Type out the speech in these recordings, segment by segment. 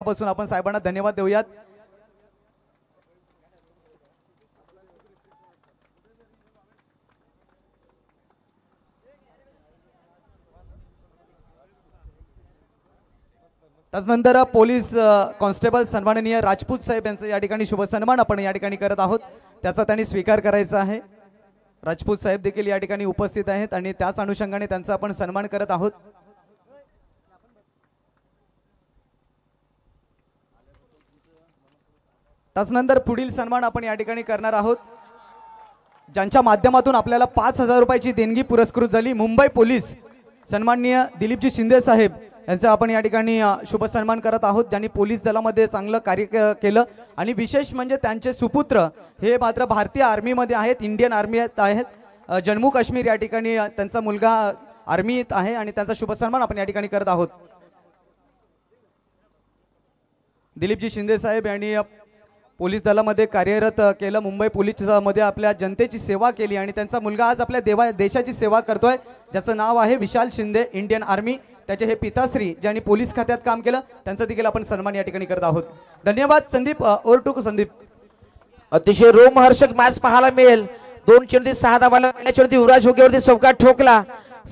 पासून आपण साहेबांना धन्यवाद देऊयात। त्यानंतर पोलीस कॉन्स्टेबल सन्माननीय राजपूत साहेब यांचा या ठिकाणी शुभ सन्मान आपण या ठिकाणी करत आहोत, त्याचा त्यांनी स्वीकार करायचा आहे। राजपूत साहेब देखील या ठिकाणी उपस्थित आहेत आणि त्याच अनुषंगाने त्यांचा आपण सन्मान करत आहोत। त्यानंतर पुढील सन्मान आपण या ठिकाणी करणार आहोत, ज्यांच्या माध्यमातून आपल्याला 5000 रुपयाची देणगी पुरस्कृत झाली। मुंबई पोलीस सन्माननीय दिलीपजी शिंदे साहेब यांचा आपण या ठिकाणी शुभ सन्मान करत आहोत, ज्यांनी पोलीस दलामध्ये चांगलं कार्य केलं आणि विशेष म्हणजे त्यांचे सुपुत्र हे मात्र भारतीय आर्मीमध्ये आहेत, इंडियन आर्मीत आहेत। जम्मू काश्मीर या ठिकाणी त्यांचा मुलगा आर्मीत आहे आणि त्यांचा शुभ सन्मान आपण या ठिकाणी करत आहोत। दिलीपजी शिंदे साहेब यांनी पोलीस दलामध्ये कार्यरत केलं, मुंबई पोलीसमध्ये आपल्या जनतेची सेवा केली आणि त्यांचा मुलगा आज आपल्या देशाची सेवा करतोय, ज्याचं नाव आहे विशाल शिंदे, इंडियन आर्मी। त्याचे हे पिताश्री ज्यांनी पोलीस खात्यात काम केलं, त्यांचा देखील आपण सन्मान या ठिकाणी करत आहोत। धन्यवाद संदीप। Over to Sandeep. अतिशय रोमहर्षक मॅच पाहायला मिळेल। 2 चेंडू 6 धावाला मिळण्याच्या युवराज होगेवरती चौकार ठोकला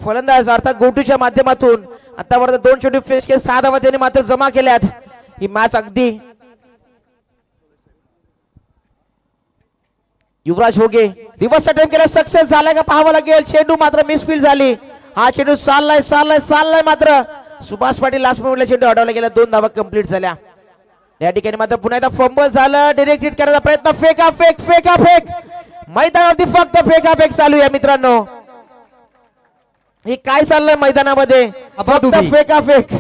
फलंदाज अर्थात गोटूच्या माध्यमातून। आतापर्यंत 2 चेंडू फेस के 6 धावा त्यांनी मात्र जमा केल्यात। ही मॅच अगदी युवराज होगे रिव्हर्स अटेम्प्ट केला, सक्सेस झाला का पाहावं लागेल। चेंडू मात्र मिसफील्ड झाली। हा चेंडू चाललाय मात्र सुभाष पाटील लास्ट मोमेंटला चेंडू अडवला गेला। 2 धावा कंप्लीट झाल्या। या ठिकाणी मात्र पुन्हा एकदा फंबल झालं, डायरेक्ट हिट करायचा प्रयत्न, फेक मैदानावरती फक्त फेक चालू आहे मित्रांनो। हे काय चाललंय मैदानामध्ये, फक्त फेक।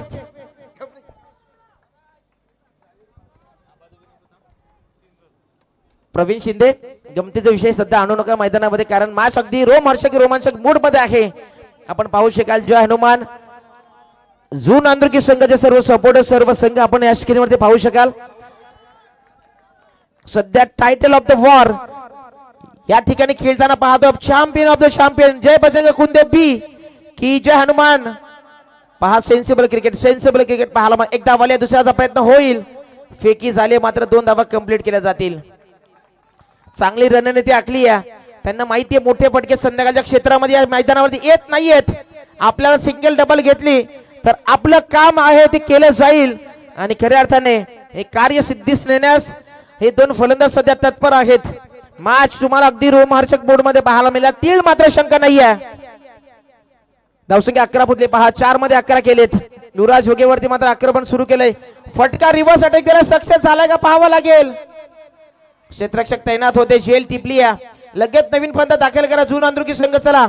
प्रवीण शिंदे गमतीचा विषय सध्या आणू नका मैदानामध्ये, कारण मॅच अगदी रोमांचक मूड मध्ये आहे। आपण पाहू शकाल जय हनुमान जून आंध्रकी संघाचे सर्व सपोर्टर सर्व संघ आपण या स्क्रीनवरती पाहू शकाल। सध्या टायटल ऑफ द वॉर या ठिकाणी खेळताना पाहतो, champion of the champion Jai Bajrang Kunde बी की जय हनुमान। पहा सेन्सिबल क्रिकेट पाहायला एकदा वाले दुसऱ्याचा प्रयत्न होईल, फेकी झाले मात्र 2 धावा कंप्लीट केल्या जातील। चांगली रणनीती आखली आहे, त्यांना माहिती आहे मोठे फटके संध्याकाळच्या क्षेत्रामध्ये मैदानावरती येत नाहीयेत। आपल्याला सिंगल डबल घेतली तर आपलं काम आहे ते केलं जाईल आणि खऱ्या अर्थाने हे कार्य सिद्धीस नेण्यास हे 2 फलंदाज सध्या तत्पर आहेत। मॅच तुम्हाला अगदी रोमहर्षक मोड मध्ये पाहायला मिळाला, तीळ मात्र शंका नाही आहे। धावसंख्या 11 फुटले, पहा 4 मध्ये 11 केलेत। युवराज होगेवरती मात्र आक्रमण सुरू केलंय, फटका रिव्हर्स अटॅक केला, सक्सेस झालाय का पाहावं लागेल। क्षेत्ररक्षक तैनात होते, जेल टिपली आहे, लगेच नवीन फलंदाज दाखल करा जून आंध्रकी संघ। चला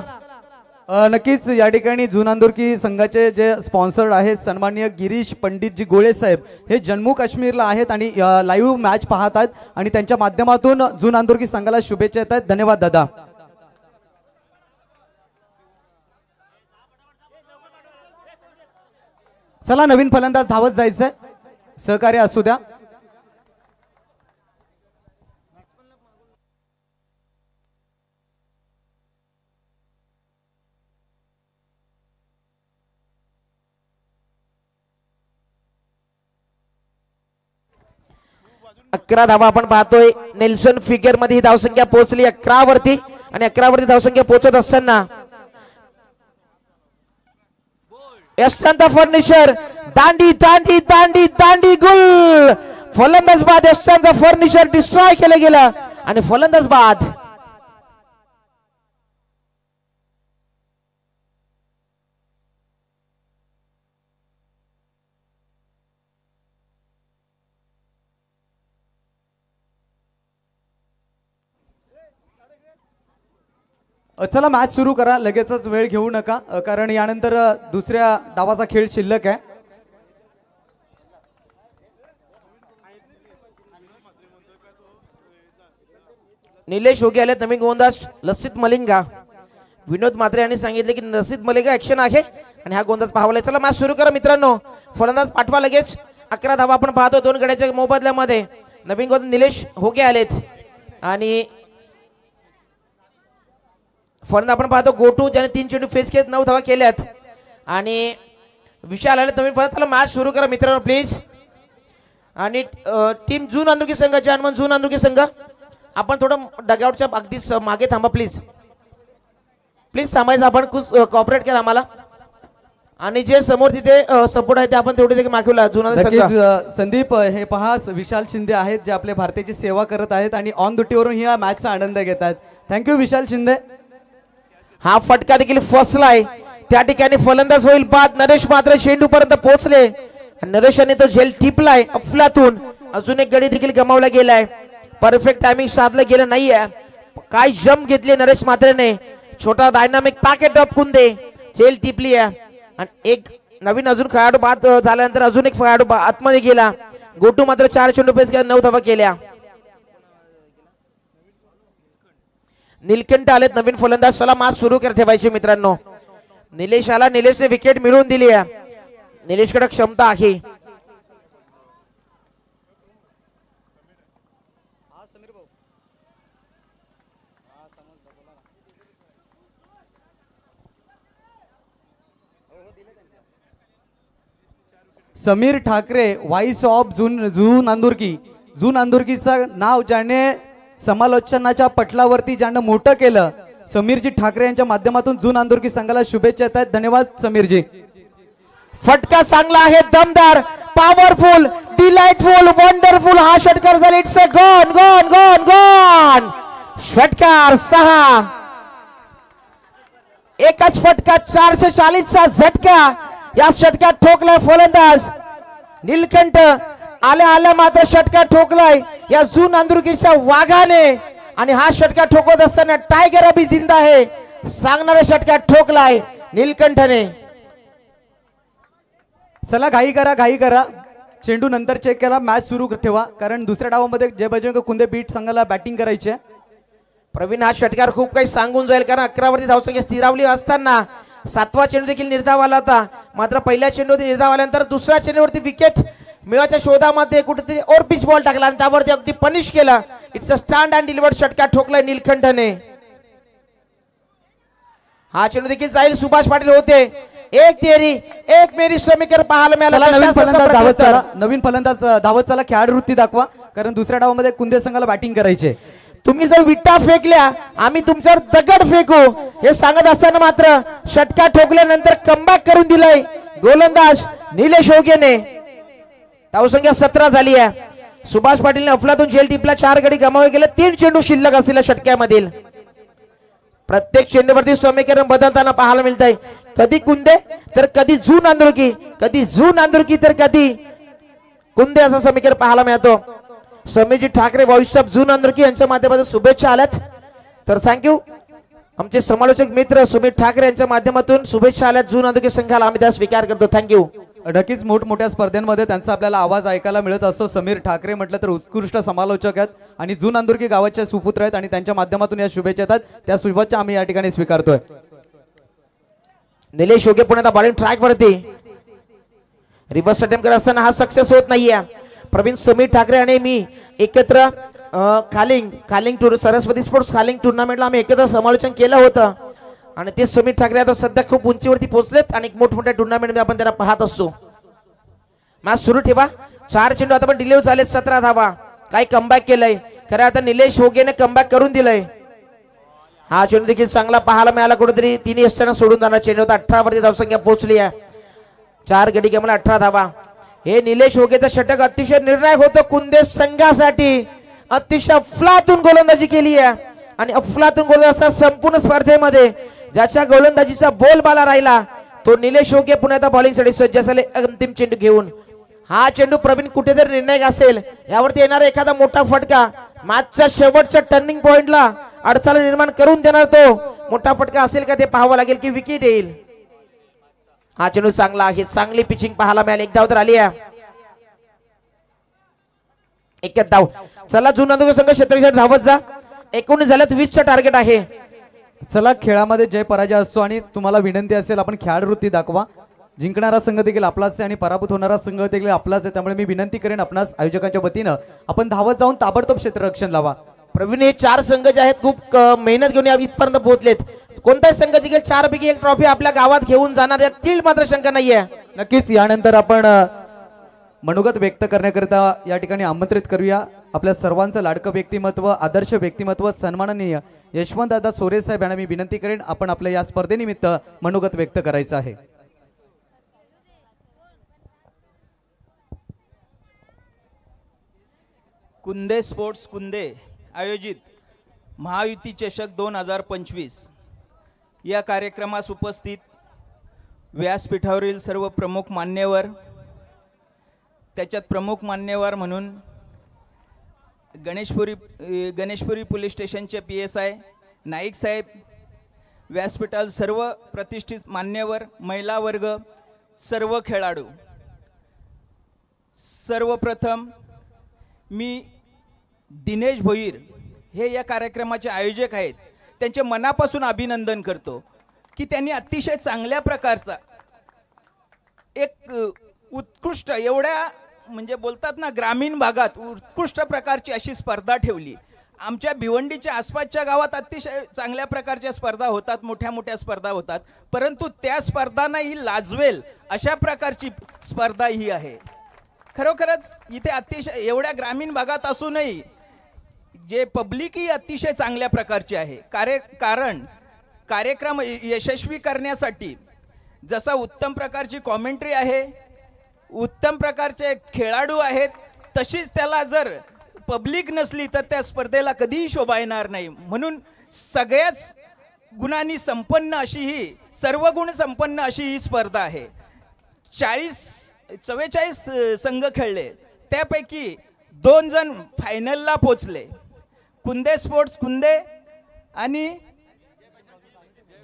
नक्कीच या ठिकाणी जून आंध्रकी संघाचे जे स्पॉन्सर्ड आहेत सन्माननीय गिरीश पंडितजी गोळे साहेब, हे जम्मू काश्मीरला आहेत आणि लाईव्ह मॅच पाहतात आणि त्यांच्या माध्यमातून जून आंध्रकी संघाला शुभेच्छा येत आहेत। धन्यवाद दादा। चला नवीन फलंदाज धावत जायचंय, सहकार्य असू द्या। अकरा धावा आपण पाहतोय, नेल्सन फिगर मध्ये ही धावसंख्या पोहोचली 11 वरती आणि 11 वरती धावसंख्या पोहोचत असताना यशवंत फर्निचर दांडी गुल फलंदाज बाद। यशवंत फर्निचर डिस्ट्रॉय केलं गेलं आणि फलंदाज बाद। चला मॅच सुरू करा, लगेचच वेळ घेऊ नका, कारण यानंतर दुसऱ्या डावाचा खेळ शिल्लक आहे। निलेश होगे आले, नवीन गोलंदाज लसित मलिंगा। विनोद मात्रे यांनी सांगितले की लसित मलिंगा ऍक्शन आहे आणि हा गोलंदाज पाहावा। चला मॅच सुरू करा मित्रांनो, फलंदाज पाठवा लगेच। 11 धावा आपण पाहतो 2 गड्याच्या मोबदल्यामध्ये। नवीन गोलंदाज निलेश होगे आलेत आणि फलंदाज आपण पाहतो गोटू, ज्याने 3 चेंडू फेस केले 9 धावा केल्यात आणि विशाल आले नवीन फलंदाज। चला मॅच सुरू करा मित्रांनो प्लीज। आणि टीम जून अंदुकी संघाचे हनुमान जून अंदुकी संघ आपण थोडं डगआउटच्या अगदी मागे थांबा प्लीज. प्लीज थांबायचं आपण कॉपरेट करा आम्हाला. आणि जे समोर तिथे सपोर्ट आहे ते आपण तेवढे देखील मागवला जुना नक्कीच संदीप हे पहा विशाल शिंदे आहेत जे आपल्या भारताची सेवा करत आहेत आणि ऑन ड्युटीवरून ही मॅचचा आनंद घेत आहेत. थँक्यू विशाल शिंदे. हा फटका देखील फसलाय त्या ठिकाणी फलंदाज होईल बाद. नरेश मात्र चेंडू पर्यंत पोहोचले. नरेशाने तो झेल टिपलाय अफलातून. अजून एक गडी देखील गमावला गेलाय. परफेक्ट टायमिंग साधलं गेलं नाहीये. काय जम्प घेतली नरेश मात्रेने. छोटा डायनामिक पॅकेट ऑफ कुंदे झेल टिपली आहे. आणि एक नवीन अजून खेळाडू बाद झाल्यानंतर अजून एक खेळाडू आतमध्ये गेला. गोटू मात्र 4 चेंडू फेस 9 धावा केल्या. नीलकंठ आलेत नवीन फलंदाज. चला मॅच सुरू ठेवायची मित्रांनो. निलेश आला. निलेशने विकेट मिळवून दिली आहे. निलेशकडे क्षमता आहे. Sameer Thackeray voice of Jun Andurki. जून अंदुर्कीचं नाव ज्याने समालोचनाच्या पटलावरती ज्यानं मोठं केलं समीरजी ठाकरे यांच्या माध्यमातून जून अंदुर्की संघाला शुभेच्छा येत आहेत. धन्यवाद समीरजी. फटका चांगला आहे. दमदार पॉवरफुल डिलाइटफुल वंडरफुल हा षटकार झाला. It's a gone gone gone gone. षटकार 6. एकच फटका 440 चा झटका या षटकात ठोकलाय फलंदाज नीलकंठ. आल्या आल्या मात्र षटका ठोकलाय या जून अंदुर्कीच्या वाघाने. आणि हा षटका ठोकत असताना टायगर अभी जिंदा आहे सांगणारा षटका ठोकलाय नीलकंठने. चला घाई करा. चेंडू नंतर चेक केला. मॅच सुरू ठेवा कारण दुसऱ्या डावामध्ये जय बजरंग कुंदे बीट संघाला बॅटिंग करायची आहे. प्रवीण हा षटकार खूप काही सांगून जाईल कारण 11 वरती धावसंख्या स्थिरावली असताना 7वा चेंडू देखील निर्धाव आला होता. मात्र पहिल्या चेंडूवरती निर्धाव आल्यानंतर दुसऱ्या चेंडूवरती विकेट मिळवायच्या शोधामध्ये कुठेतरी ओव्हर पिच बॉल टाकला आणि त्यावरती अगदी पनिश केला. It's a stand and delivered षटका ठोकलाय नीलकंठने. हा चेंडू देखील जाईल. सुभाष पाटील होते. एक तेरी एक मेरी समीकर पाहायला मिळाला. नवीन फलंदाज धावत चला. खेळाडू वृत्ती दाखवा कारण दुसऱ्या डावामध्ये कुंदे संघाला बॅटिंग करायचे. तुम्ही जर विटा फेकल्या आम्ही तुमच्यावर दगड फेकू हे सांगत असताना मात्र षटका ठोकल्यानंतर कमबॅक करून दिलाय गोलंदाज निलेश ओगेने. धावसंख्या 17 झाली आहे. सुभाष पाटीलने अफलातून झेल टिपला. 4 गडी गमावले गेले. 3 चेंडू शिल्लक असलेल्या षटक्यामधील प्रत्येक चेंडूवरती समीकरण बदलताना पाहायला मिळत आहे. कधी कुंदे तर कधी जून अंदुर्की. कधी जून अंदुर्की तर कधी कुंदे असं समीकरण पाहायला मिळतो. समीरजी ठाकरे व्हॉइस ऑफ जून अंदुर्की यांच्या माध्यमातून शुभेच्छा आल्यात. तर थँक्यू आमचे समालोचक मित्र सुमित ठाकरे यांच्या माध्यमातून शुभेच्छा आल्यात जून अंदुर्की संघाला. आम्ही त्या स्वीकार करतो. थँक्यू. नक्कीच मोठमोठ्या स्पर्धेमध्ये त्यांचा आपल्याला आवाज ऐकायला मिळत असतो. समीर ठाकरे म्हटलं तर उत्कृष्ट समालोचक आहेत आणि जून अंदुर्की गावाचे सुपुत्र आहेत आणि त्यांच्या माध्यमातून या शुभेच्छा येतात. त्या शुभेच्छा आम्ही या ठिकाणी स्वीकारतोय. निलेश ओगे पुन्हा बॉलिंग ट्रॅक वरती. रिव्हर्स अटेम्प्ट करत असताना हा सक्सेस होत नाहीये. प्रवीण समीर ठाकरे आणि मी एकत्र खालिंग सरस्वती स्पोर्ट्स खालिंग टुर्नामेंटला आम्ही एकत्र समालोचन केलं होतं आणि ते समीर ठाकरे आता सध्या खूप उंचीवरती पोहोचलेत आणि मोठमोठ्या टुर्नामेंटमध्ये आपण त्यांना पाहत असतो. मॅच सुरू ठेवा. 4 चेंडू आता पण डिलिव्हर झाले. 17 धावा. काही कमबॅक केलंय खरं आता निलेश ओगेने कमबॅक करून दिलंय. हा चेंडू देखील चांगला पाहायला मिळाला. कुठेतरी 3 यष्टांना सोडून जाणार चेंडू होता. 18 वरती धावसंख्या पोहोचली आहे. 4 गडी गमावला 18 धावा. हे निलेश ओगेचं षटक अतिशय निर्णायक होतं कुंदे संघासाठी. अतिशय अफलातून गोलंदाजी केली आहे आणि अफलातून गोलंदाज संपूर्ण स्पर्धेमध्ये ज्याच्या गोलंदाजीचा बोलबाला राहिला तो निलेश ओगे पुन्हा आता बॉलिंगसाठी सज्ज झाले अंतिम चेंडू घेऊन. हा चेंडू प्रवीण कुठेतरी निर्णायक असेल. यावरती येणारा एखादा मोठा फटका मॅचच्या शेवटच्या टर्निंग पॉइंटला अडथळा निर्माण करून देणार तो मोठा फटका असेल का ते पाहावं लागेल की विकेट येईल. हा चेंडू चांगला आहे. चांगली पिचिंग पाहायला मिळाली. 1 धाव तर आली आहे. 1 धाव. चला जुना संघ 46 धावत जा. 19 झाल्यात 20चं टार्गेट आहे. चला खेळामध्ये जय पराजय असतो आणि तुम्हाला विनंती असेल आपण खेळाडू वृत्ती दाखवा. जिंकणारा संघ देखील आपलाच आहे आणि पराभूत होणारा संघ देखील आपलाच आहे. त्यामुळे मी विनंती करेन आपणास आयोजकांच्या वतीनं आपण धावत जाऊन ताबडतोब क्षेत्ररक्षण लावा. प्रवीण हे 4 संघ जे आहेत खूप मेहनत घेऊन इथपर्यंत पोहोचलेत. कोणताही संघ जिंकेल 4 पैकी 1 ट्रॉफी आपल्या गावात घेऊन जाणार यात तीळ मात्र शंका नाहीये. नक्कीच यानंतर आपण मनोगत व्यक्त करण्याकरिता या ठिकाणी आमंत्रित करूया आपल्या सर्वांचं लाडकं व्यक्तिमत्व, आदर्श व्यक्तिमत्व, सन्माननीय यशवंतदादा सोरे साहेब यांना मी विनंती करेन आपण आपल्या या स्पर्धेनिमित्त मनोगत व्यक्त करायचं आहे. कुंदे स्पोर्ट्स कुंदे आयोजित महायुती चषक 2025 या कार्यक्रमास उपस्थित व्यासपीठावरील सर्व प्रमुख मान्यवर, त्याच्यात प्रमुख मान्यवर म्हणून गणेशपुरी पोलीस स्टेशनचे PSI नाईक साहेब, व्यासपीठाल सर्व प्रतिष्ठित मान्यवर, महिला वर्ग, सर्व खेळाडू, सर्वप्रथम मी दिनेश भोईर हे या कार्यक्रमाचे आयोजक आहेत त्यांचे मनापासून अभिनंदन करतो की त्यांनी अतिशय चांगल्या प्रकारचा एक उत्कृष्ट एवढ्या म्हणजे बोलतात ना ग्रामीण भागात उत्कृष्ट प्रकारची अशी स्पर्धा ठेवली. आमच्या भिवंडीच्या आसपासच्या गावात अतिशय चांगल्या प्रकारच्या स्पर्धा होतात, मोठ्या मोठ्या स्पर्धा होतात, परंतु त्या स्पर्धांनाही लाजवेल अशा प्रकारची स्पर्धा ही आहे. खरोखरच इथे अतिशय एवढ्या ग्रामीण भागात असूनही जे पब्लिकही अतिशय चांगल्या प्रकारचे आहे. कारण कार्यक्रम यशस्वी करण्यासाठी जसा उत्तम प्रकारची कॉमेंट्री आहे, उत्तम प्रकारचे खेळाडू आहेत, तशीच त्याला जर पब्लिक नसली तर त्या स्पर्धेला कधीही शोभा येणार नाही. म्हणून सगळ्याच गुणांनी संपन्न अशी ही सर्व गुण संपन्न अशी ही स्पर्धा आहे. 44 संघ खेळले, त्यापैकी 2 जण फायनलला पोचले. कुंदे स्पोर्ट्स कुंदे आणि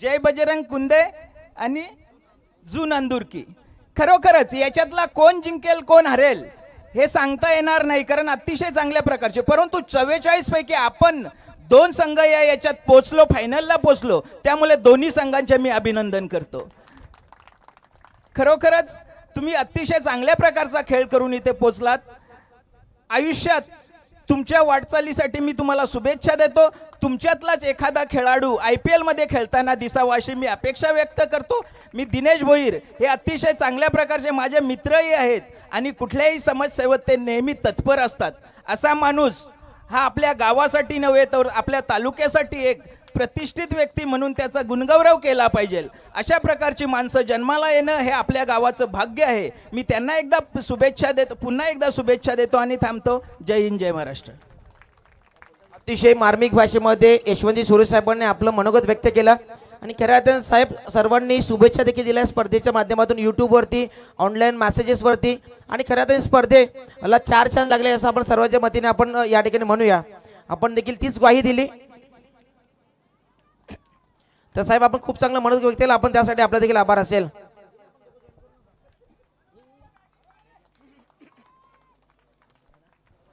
जय बजरंग कुंदे आणि जू नांदुरकी. खरोखरच याच्यातला कोण जिंकेल कोण हरेल हे सांगता येणार नाही, कारण अतिशय चांगल्या प्रकारचे, परंतु 44 पैकी आपण 2 संघ याच्यात पोचलो, फायनलला पोचलो, त्यामुळे दोन्ही संघांचे मी अभिनंदन करतो. खरोखरच तुम्ही अतिशय चांगल्या प्रकारचा खेळ करून इथे पोचलात. आयुष्यात तुमच्या वाटचालीसाठी मी तुम्हाला शुभेच्छा देतो. तुमच्यातलाच एखादा खेळाडू IPL मध्ये खेळताना दिसावा अशी मी अपेक्षा व्यक्त करतो. मी दिनेश भोईर हे अतिशय चांगल्या प्रकारचे माझे मित्रही आहेत आणि कुठल्याही समाजसेवेत ते नेहमी तत्पर असतात. असा माणूस हा आपल्या गावासाठी नव्हे तर आपल्या तालुक्यासाठी एक प्रतिष्ठित व्यक्ती म्हणून त्याचा गुणगौरव केला पाहिजे. अशा प्रकारची माणसं जन्माला येणं हे आपल्या गावाचं भाग्य आहे. मी त्यांना एकदा शुभेच्छा देतो, पुन्हा एकदा शुभेच्छा देतो आणि थांबतो. जय हिंद, जय महाराष्ट्र. अतिशय मार्मिक भाषेमध्ये यशवंतजी सोरे साहेबांनी आपलं मनोगत व्यक्त केलं आणि खऱ्या अर्थाने साहेब सर्वांनी शुभेच्छा देखील दिल्या स्पर्धेच्या माध्यमातून, यूट्यूबवरती, ऑनलाईन मेसेजेसवरती. आणि खऱ्या अर्थाने स्पर्धेला 4 छान लागले असं आपण सर्वांच्या मतीने आपण या ठिकाणी म्हणूया. आपण देखील तीच ग्वाही दिली. तर साहेब आपण खूप चांगलं मनोगत व्यक्त केलं, आपण त्यासाठी आपला देखील आभार असेल.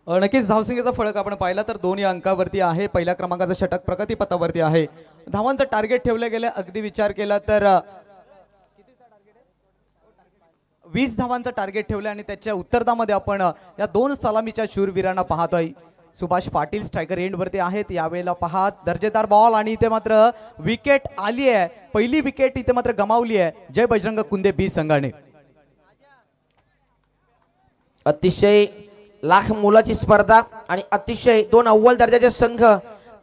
नक्कीच धावसंख्येचा फरक आपण पाहिला तर 2 या अंकावरती आहे. पहिल्या क्रमांकाचं षटक प्रगतीपथावरती आहे. धावांचं टार्गेट ठेवलं गेलं, अगदी विचार केला तर 20 धावांचं टार्गेट ठेवलं आणि त्याच्या उत्तरार्धामध्ये आपण या 2 सलामीच्या शूरवीरांना पाहतोय. सुभाष पाटील स्ट्रायकर एंडवरती आहेत. यावेळेला पहा दर्जेदार बॉल आणि इथे मात्र विकेट आली आहे. पहिली विकेट इथे मात्र गमावली आहे जय बजरंग कुंदे B संघाने. अतिशय लाख मोलाची स्पर्धा आणि अतिशय 2 अव्वल दर्जाचे संघ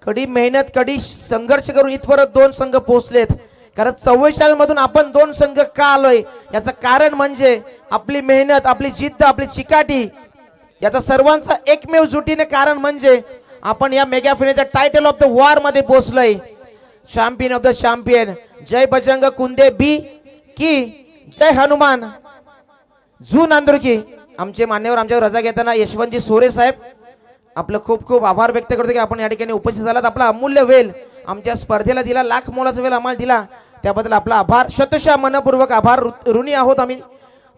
कडी मेहनत कडी संघर्ष करून इथपर्यंत 2 संघ पोहोचलेत. कारण 44 मधून आपण 2 संघ का आलोय याचं कारण म्हणजे आपली मेहनत, आपली जिद्द, आपली चिकाटी, याचा सर्वांचा एकमेव जुटीने कारण म्हणजे आपण या मेगा फायनलच्या टायटल ऑफ द वॉर मध्ये पोहोचलोय. Champion of the champion Jai Bajrang Kunde B की जय हनुमान जू नांदुरकी. आमचे मान्यवर आमच्यावर रजा घेताना यशवंतजी सोरे साहेब आपलं खूप खूप आभार व्यक्त करतो की आपण या ठिकाणी उपस्थित झालात. आपला अमूल्य वेळ आमच्या स्पर्धेला दिला, लाख मोलाचा वेळ आम्हाला दिला, त्याबद्दल आपला आभार, शतशः मनपूर्वक आभार ऋणी आहोत आम्ही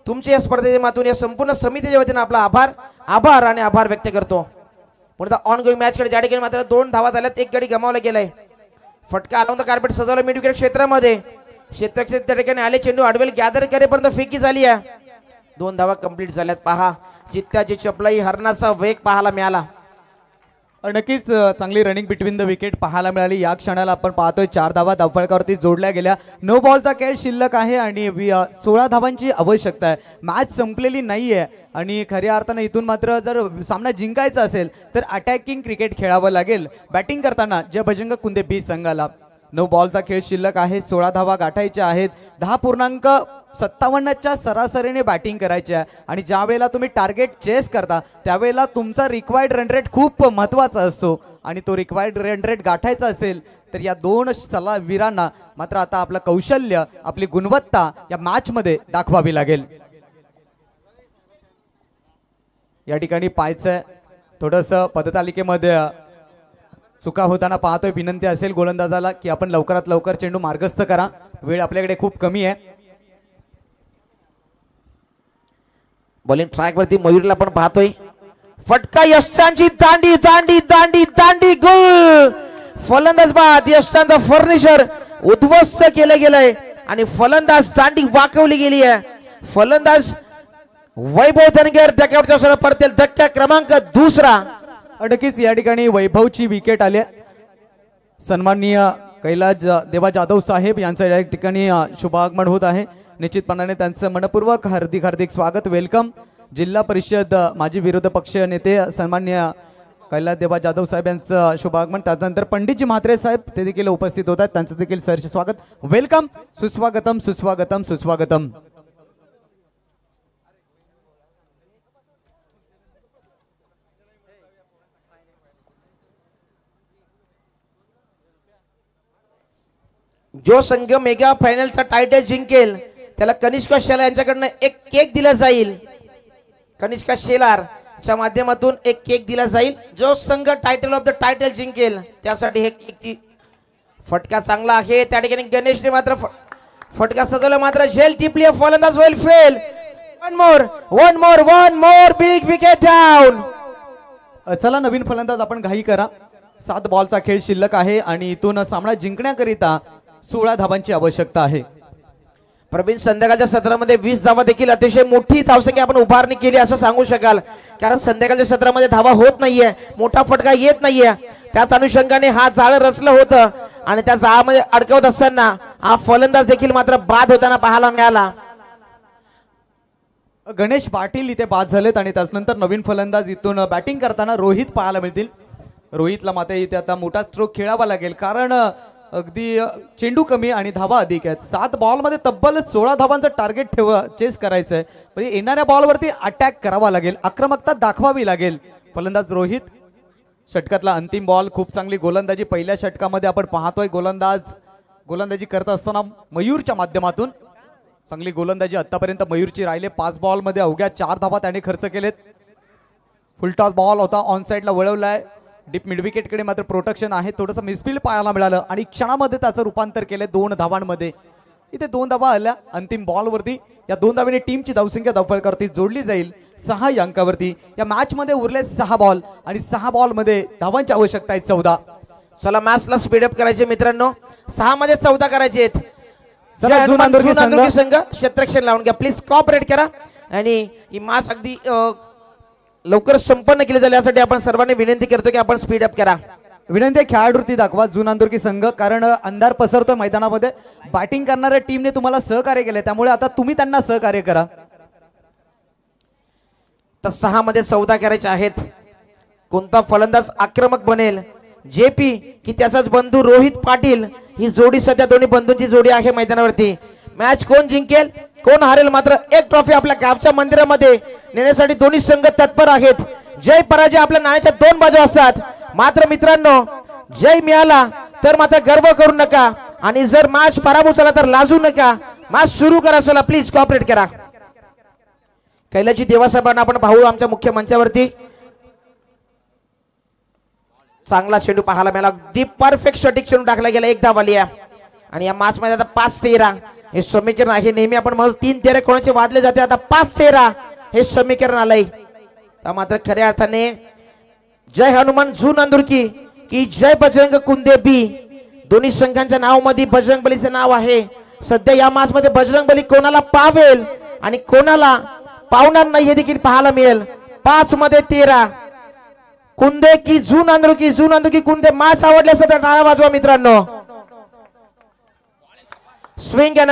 तुमच्या या स्पर्धेच्या मातून. या संपूर्ण समितीच्या वतीने आपला आभार आणि आभार व्यक्त करतो. पुढे ऑन गोईंग मॅच कडे ज्या ठिकाणी मात्र 2 धावा झाल्यात, 1 गडी गमावला गेलाय. फटका आला होता कार्पेट सजवला मिड विकेट क्षेत्रामध्ये, क्षेत्रक्षेत्र त्या ठिकाणी आले, चेंडू आडवेल गॅदर करेपर्यंत फेकी झाली आहे. 2 धावा कंप्लीट झाल्यात. पहा चित्त्याची चपलाई, हरणाचा वेग पाहायला मिळाला. नक्कीच चांगली रनिंग बिटवीन द विकेट पाहायला मिळाली. या क्षणाला आपण पाहतोय 4 धावा धावफलकावरती जोडल्या गेल्या. 9 बॉलचा खेळ शिल्लक आहे आणि 16 धावांची आवश्यकता आहे. मॅच संपलेली नाहीये आणि खऱ्या अर्थानं इथून मात्र जर सामना जिंकायचा असेल तर अटॅकिंग क्रिकेट खेळावं लागेल. बॅटिंग करताना जय बजरंग कुंदे बी संघाला 9 बॉलचा खेळ शिल्लक आहे. 16 धावा गाठायच्या आहेत. 10.57च्या सरासरीने बॅटिंग करायची आहे आणि ज्या वेळेला तुम्ही टार्गेट चेस करता त्यावेळेला तुमचा रिक्वायर्ड रन रेट खूप महत्त्वाचा असतो आणि तो रिक्वायर्ड रन रेट गाठायचा असेल तर या दोन वीरांना मात्र आता आपलं कौशल्य, आपली गुणवत्ता या मॅचमध्ये दाखवावी लागेल. या ठिकाणी पाहायचं थोडंसं पदतालिकेमध्ये चुका होताना पाहतोय. विनंती असेल गोलंदाजाला की आपण लवकरात लवकर चेंडू मार्गस्थ करा. वेळ आपल्याकडे खूप कमी आहे. बॉलिंग ट्रॅक वरती मयूरला पण पाहतोय. फटका यशांची दांडी दांडी दांडी दांडी गोल. फलंदाज बाद यशांचा फर्निचर उद्ध्वस्त केलं गेलंय आणि फलंदाज दांडी वाकवली गेली आहे. फलंदाज वैभव धनगर धक्क्यावरच्या सर परतेल. धक्का क्रमांक 2. नक्कीच या ठिकाणी वैभवची विकेट आली. सन्माननीय कैलास देवा जाधव साहेब यांचं या ठिकाणी शुभागमन होत आहे. निश्चितपणाने त्यांचं मनपूर्वक हार्दिक हार्दिक स्वागत, वेलकम. जिल्हा परिषद माजी विरोधी पक्ष नेते सन्माननीय कैलास देवा जाधव साहेब यांचं शुभागमन. त्यानंतर पंडितजी म्हात्रे साहेब ते देखील उपस्थित होतात. त्यांचं देखील सहर्ष स्वागत, वेलकम. सुस्वागतम सुस्वागतम सुस्वागतम. जो संघ मेगा फायनलचा टायटल जिंकेल त्याला कनिष्का शेलार यांच्याकडनं एक केक दिला जाईल. कनिष्का शेलार च्या माध्यमातून एक केक दिला जाईल. जो संघ टायटल ऑफ द टायटल जिंकेल त्यासाठी हे केकची फटका चांगला आहे. त्या ठिकाणी गणेशने मात्र फटका सजवला, मात्र झेल टिपली. फलंदाज होईल fail. One more big wicket down. चला नवीन फलंदाज आपण घाई करा. 7 बॉलचा खेळ शिल्लक आहे आणि इथून सामना जिंकण्याकरिता 16 धावांची आवश्यकता आहे. प्रवीण संध्याकाळच्या सत्रामध्ये 20 धावा देखील अतिशय मोठी धावसंख्या आपण उभारणी केली असं सांगू शकाल, कारण संध्याकाळच्या सत्रामध्ये धावा होत नाहीये, मोठा फटका येत नाहीये. त्याच अनुषंगाने हा जाळ रचलं होतं आणि त्या जाळामध्ये अडकवत असताना हा फलंदाज देखील मात्र बाद होताना पाहायला मिळाला. गणेश पाटील इथे बाद झालेत आणि त्यानंतर नवीन फलंदाज इथून बॅटिंग करताना रोहित पाहायला मिळतील. रोहितला मात्र इथे आता मोठा स्ट्रोक खेळावा लागेल, कारण अगदी चेंडू कमी आणि धावा अधिक आहेत. 7 बॉलमध्ये तब्बल 16 धावांचं टार्गेट चेस करायचं आहे. म्हणजे येणाऱ्या बॉलवरती अटॅक करावा लागेल, आक्रमकता दाखवावी लागेल. फलंदाज रोहित. षटकातला अंतिम बॉल. खूप चांगली गोलंदाजी पहिल्या षटकामध्ये आपण पाहतोय. गोलंदाजी करत असताना मयूरच्या माध्यमातून चांगली गोलंदाजी आतापर्यंत मयूरची राहिले. 5 बॉलमध्ये अवघ्या 4 धावा त्याने खर्च केलेत. फुलटॉस बॉल होता, ऑन साईडला वळवलाय. डीप मिड विकेटकडे मात्र प्रोटेक्शन आहे. थोडंसं मिसफील्ड पाहायला मिळालं आणि क्षणामध्ये त्याचं रूपांतर केलं 2 धावांमध्ये. इथे 2 धावा आल्या अंतिम बॉलवरती. या 2 धावांनी टीमची धावसंख्या धावफलकावरती जोडली जाईल 6 अंकावरती. या मॅच मध्ये उरले 6 बॉल आणि 6 बॉलमध्ये धावांची आवश्यकता आहे 14. चला मॅचला स्पीडअप करायचे मित्रांनो. 6 मध्ये 14 करायचे आहेत. चला जुनांदुर्गी संघ क्षेत्ररक्षण लावून घ्या प्लीज, कॉपरेट करा आणि ही मॅच अगदी लवकर संपन्न केली जाईल यासाठी आपण सर्वांनी विनंती करतो की आपण स्पीडअप करा. विनंती खेळाडूवरती दाखवा जुनांदुर्गी संघ, कारण अंधार पसरतोय मैदानामध्ये. बॅटिंग करणाऱ्या टीमने तुम्हाला सहकार्य केले, त्यामुळे आता तुम्ही त्यांना सहकार्य करा. तर 6 मध्ये 14 करायचे आहेत. कोणता फलंदाज आक्रमक बनेल, जेपी की त्याचाच बंधू रोहित पाटील, ही जोडी सध्या दोन्ही बंधूंची जोडी आहे मैदानावरती. मॅच कोण जिंकेल कोण हारेल मात्र एक ट्रॉफी आपल्या गावच्या मंदिरामध्ये नेण्यासाठी दोन्ही संघ तत्पर आहेत. जय पराजय आपल्या नाण्याच्या 2 बाजू असतात. मात्र मित्रांनो, जय मिळाला तर मात्र गर्व करू नका आणि जर मॅच पराभव झाला तर लाजू नका. मॅच सुरू करा. चला प्लीज कॉपरेट करा. कैलासजी देवासाहेबांना आपण पाहू आमच्या मुख्य मंचावरती. चांगला चेंडू पाहायला मिळाला. दी परफेक्ट सटीक चेंडू टाकला गेला. 1 धाव आली आणि या मॅच मध्ये आता 5-13 हे समीकरण आहे. नेहमी आपण म्हणतो 3-13 कोणाचे वादले जाते, आता 5-13 हे समीकरण आलंय. मात्र खऱ्या अर्थाने जय हनुमान जुनांदुर्गी की जय बजरंग कुंदे बी, दोन्ही संघांच्या नाव मध्ये बजरंग बलीचं नाव आहे. सध्या या मॅच मध्ये बजरंग बली कोणाला पावेल आणि कोणाला पावणार नाही हे देखील पाहायला मिळेल. 5 मध्ये 13 कुंदे की जू नांदुर की कुंदे मास आवडले असेल तर टाळ्या वाजवा मित्रांनो. स्विंग अँड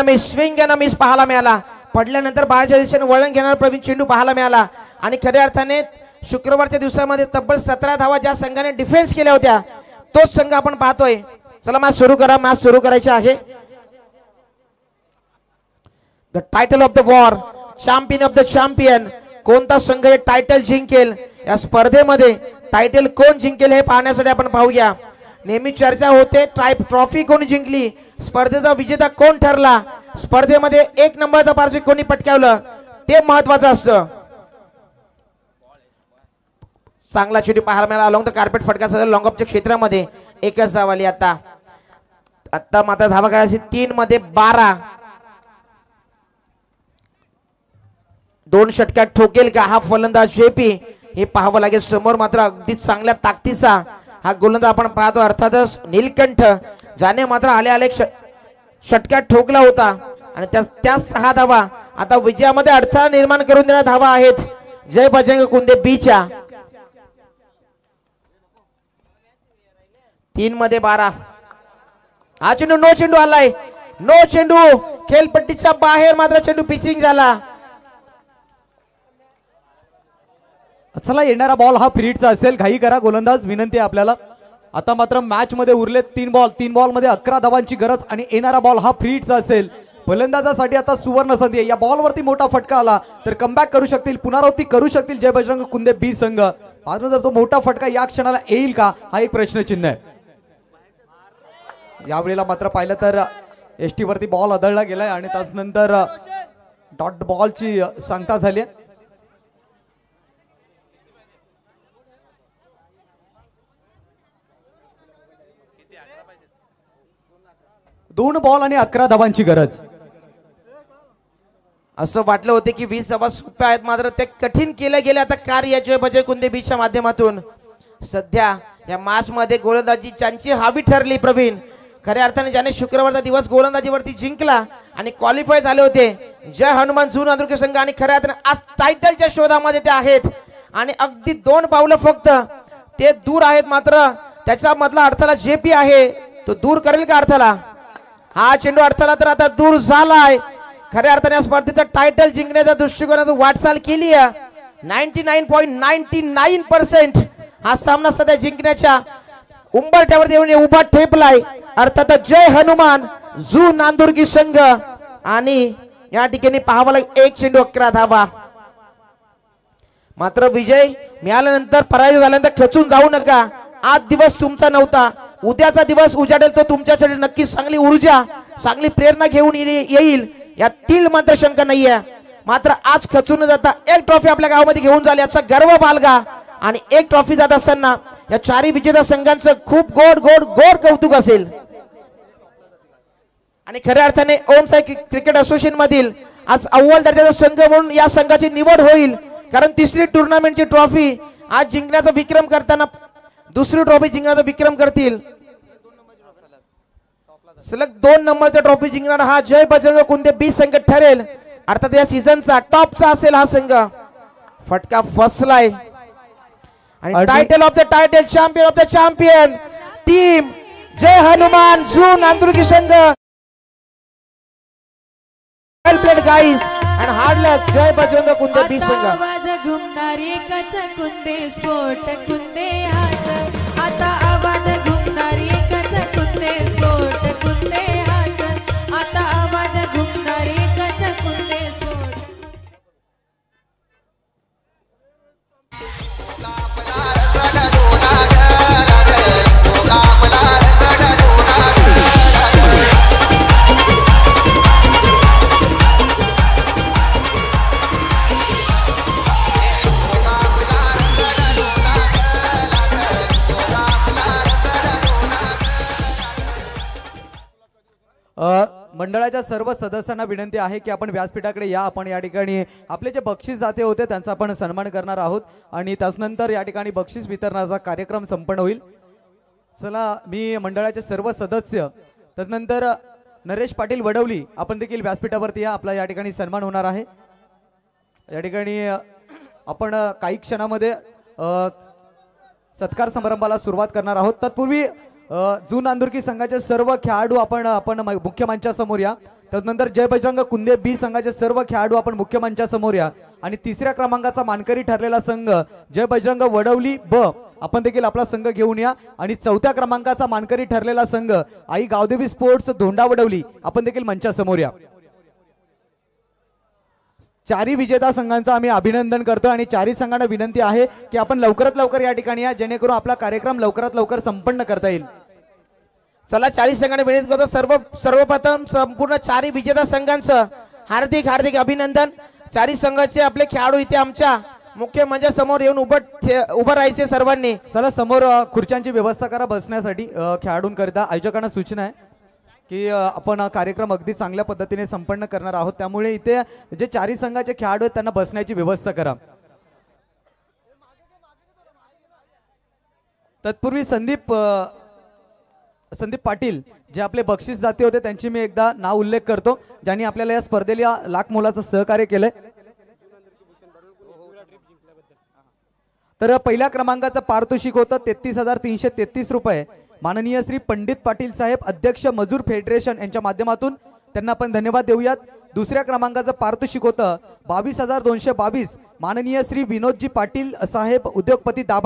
मिस पाहायला मिळाला. पडल्यानंतर बाहेरच्या दिशेने वळण घेणारा प्रवीण चेंडू पाहायला मिळाला आणि खऱ्या अर्थाने शुक्रवारच्या दिवसामध्ये तब्बल 17 धावा ज्या संघाने डिफेन्स केल्या होत्या तोच संघ आपण पाहतोय. चला मॅच सुरू करायचे आहे. The title of the war, champion of the champion, कोणता संघ हे टायटल जिंकेल या स्पर्धेमध्ये टायटल कोण जिंकेल हे पाहण्यासाठी आपण पाहूया. नेहमी चर्चा होते ट्रॉफी कोणी जिंकली, स्पर्धेचा विजेता कोण ठरला, स्पर्धेमध्ये 1 नंबरचं पारितोषिक कोणी पटकावलं ते महत्वाचं असतं. चांगला चेंडू पाहायला मिळाला अलॉंग द कार्पेट फटका सदर लॉंग ऑफच्या क्षेत्रामध्ये. एकच धाव आली. आता मात्र धावा करायची 3 मध्ये 12. 2 षटकात ठोकेल का हा फलंदाज जेपी हे पाहावं लागेल. समोर मात्र अगदी चांगल्या ताकदीचा हा गोलंदाज आपण पाहतो अर्थातच नीलकंठ, ज्याने मात्र आले षटकात ठोकला होता आणि त्या 6 धावा आता विजयामध्ये अडथळा निर्माण करून देणाऱ्या धावा आहेत जय बजरंग कुंदे बीच्या. 3 मध्ये 12. हा चेंडू नो चेंडू आलाय. नो चेंडू खेळपट्टीच्या बाहेर मात्र चेंडू पिचिंग झाला. चला येणारा बॉल हा फ्रीडचा असेल. घाई करा गोलंदाज, विनंती आहे आपल्याला. आता मात्र मॅच मध्ये उरले 3 बॉल. 3 बॉल मध्ये 11 धावांची गरज आणि येणारा बॉल हा फ्रीडचा असेल. फलंदाजासाठी आता सुवर्ण संधी आहे. या बॉलवरती मोठा फटका आला तर कमबॅक करू शकतील, पुनरावृत्ती करू शकतील जय बजरंग कुंदे बी संघ. मात्र जर तो मोठा फटका या क्षणाला येईल का हा एक प्रश्नचिन्ह आहे. यावेळेला मात्र पाहिलं तर एसटी वरती बॉल आदळला गेलाय आणि त्यानंतर डॉट बॉलची सांगता झाली. 2 बॉल आणि 11 धावांची गरज. असं वाटलं होते की 20 धावा सोप्या आहेत मात्र ते कठीण केले गेले आता कार्य जय बजरंग कुंदे बीच्या माध्यमातून. सध्या या मॅच मध्ये गोलंदाजी ज्यांची हवी ठरली प्रवीण, खऱ्या अर्थाने ज्याने शुक्रवारचा दिवस गोलंदाजीवरती जिंकला आणि क्वालिफाय झाले होते जय हनुमान जून नांदुर संघ आणि खऱ्या अर्थाने आज टायटलच्या शोधामध्ये ते आहेत आणि अगदी 2 पावलं फक्त ते दूर आहेत. मात्र त्याच्या मधला अडथळा जेपी आहे तो दूर करेल का अडथळा? हा चेंडू अडथळा तर आता दूर झालाय. खऱ्या अर्थाने या स्पर्धेचा टायटल जिंकण्याच्या दृष्टिकोनातून वाटचाल केली आहे. 99.99% हा सामना सध्या जिंकण्याच्या उंबरठ्यावर येऊन उभा ठेपलाय. अर्थात जय हनुमान जू नांदुर्गी संघ आणि या ठिकाणी पाहावा लागेल 1 चेंडू 11 धावा. मात्र विजय मिळाल्यानंतर पराजय झाल्यानंतर खचून जाऊ नका. आज दिवस तुमचा नव्हता, उद्याचा दिवस उजाडेल तो तुमच्यासाठी नक्की चांगली ऊर्जा चांगली प्रेरणा घेऊन येईल यातील मात्र शंका नाहीये. मात्र आज खचून जाता 1 ट्रॉफी आपल्या गावामध्ये घेऊन जाल याचा गर्व बाळगा आणि 1 ट्रॉफी जात असताना या 4 विजेता संघांचं खूप गोड गोड गोड कौतुक असेल. आणि खऱ्या अर्थाने ओम साई क्रिकेट असोसिएशन मधील आज अव्वल दर्जाचा संघ म्हणून या संघाची निवड होईल. कारण 3री टुर्नामेंटची ट्रॉफी आज जिंकण्याचा विक्रम करताना 2री ट्रॉफी जिंकण्याचा विक्रम करतील. सलग 2 नंबरचा ट्रॉफी जिंकणारा हा जय बजरंग कुंदे बी संघ ठरेल. अर्थात या सीझनचा टॉपचा असेल हा संघ. फटका फसलाय आणि title of the title, champion of the champion team Jai Hanuman Ju Nandurgi संघ. Well played guys and hard luck Jai Bajrang Kunde B संघ. आवाज घुमणारी कच कुंदे स्फोट कुंदे हाच. आता आवाज घुमणारी कच कुंदे स्फोट कुंदे हाच. आता आवाज घुमणारी कच कुंदे स्फोट. मंडळाच्या सर्व सदस्यांना विनंती आहे की आपण व्यासपीठाकडे या. आपण या ठिकाणी आपले जे बक्षीस जाते होते त्यांचा आपण सन्मान करणार आहोत आणि त्यानंतर या ठिकाणी बक्षीस वितरणाचा कार्यक्रम संपन्न होईल. चला मी मंडळाचे सर्व सदस्य त्यानंतर नरेश पाटील वडवली आपण देखील व्यासपीठावरती या. आपला या ठिकाणी सन्मान होणार आहे. या ठिकाणी आपण काही क्षणामध्ये सत्कार समारंभाला सुरुवात करणार आहोत. तत्पूर्वी जून नांदुरकी संघाचे सर्व खेळाडू आपण मुख्य मंचासमोर या. त्यानंतर जय बजरंग कुंदे बी संघाचे सर्व खेळाडू आपण मुख्य मंचासमोर या. आणि तिसऱ्या क्रमांकाचा मानकरी ठरलेला संघ जय बजरंग वडवली ब आपण देखील आपला संघ घेऊन या. आणि चौथ्या क्रमांकाचा मानकरी ठरलेला संघ आई गावदेवी स्पोर्ट्स धोंडा वडवली आपण देखील मंचासमोर या. चारी विजेता संघांचं आम्ही अभिनंदन करतो आणि चारी संघांना विनंती आहे की आपण लवकरात लवकर या ठिकाणी या, जेणेकरून आपला कार्यक्रम लवकरात लवकर संपन्न करता येईल. चला चारी संघाने विनंती करतो. सर्वप्रथम संपूर्ण चारी विजेता संघांचं हार्दिक हार्दिक अभिनंदन. चारी संघाचे आपले खेळाडू इथे आमच्या मुख्य मंचासमोर येऊन उभं राहायचे सर्वांनी. चला समोर खुर्च्यांची व्यवस्था करा बसण्यासाठी. खेळाडूंकरिता आयोजकांना सूचना आहे की आपण कार्यक्रम अगदी चांगल्या पद्धतीने संपन्न करणार आहोत, त्यामुळे इथे जे चारी संघाचे खेळाडू आहेत त्यांना बसण्याची व्यवस्था करा. तत्पूर्वी संदीप पाटील जे आपले बक्षीस जाते होते त्यांची मी एकदा नाव उल्लेख करतो, ज्यांनी आपल्याला या स्पर्धेला लाख मोलाचं सहकार्य केलंय. तर पहिल्या क्रमांकाचं पारितोषिक होतं 33,333 रुपये. माननीय श्री पंडित पाटील साहेब अध्यक्ष मजूर फेडरेशन यांच्या माध्यमातून त्यांना आपण धन्यवाद देऊयात. दुसऱ्या क्रमांकाचं पारितोषिक होतं 22,222. माननीय श्री विनोदजी पाटील साहेब उद्योगपती दाभा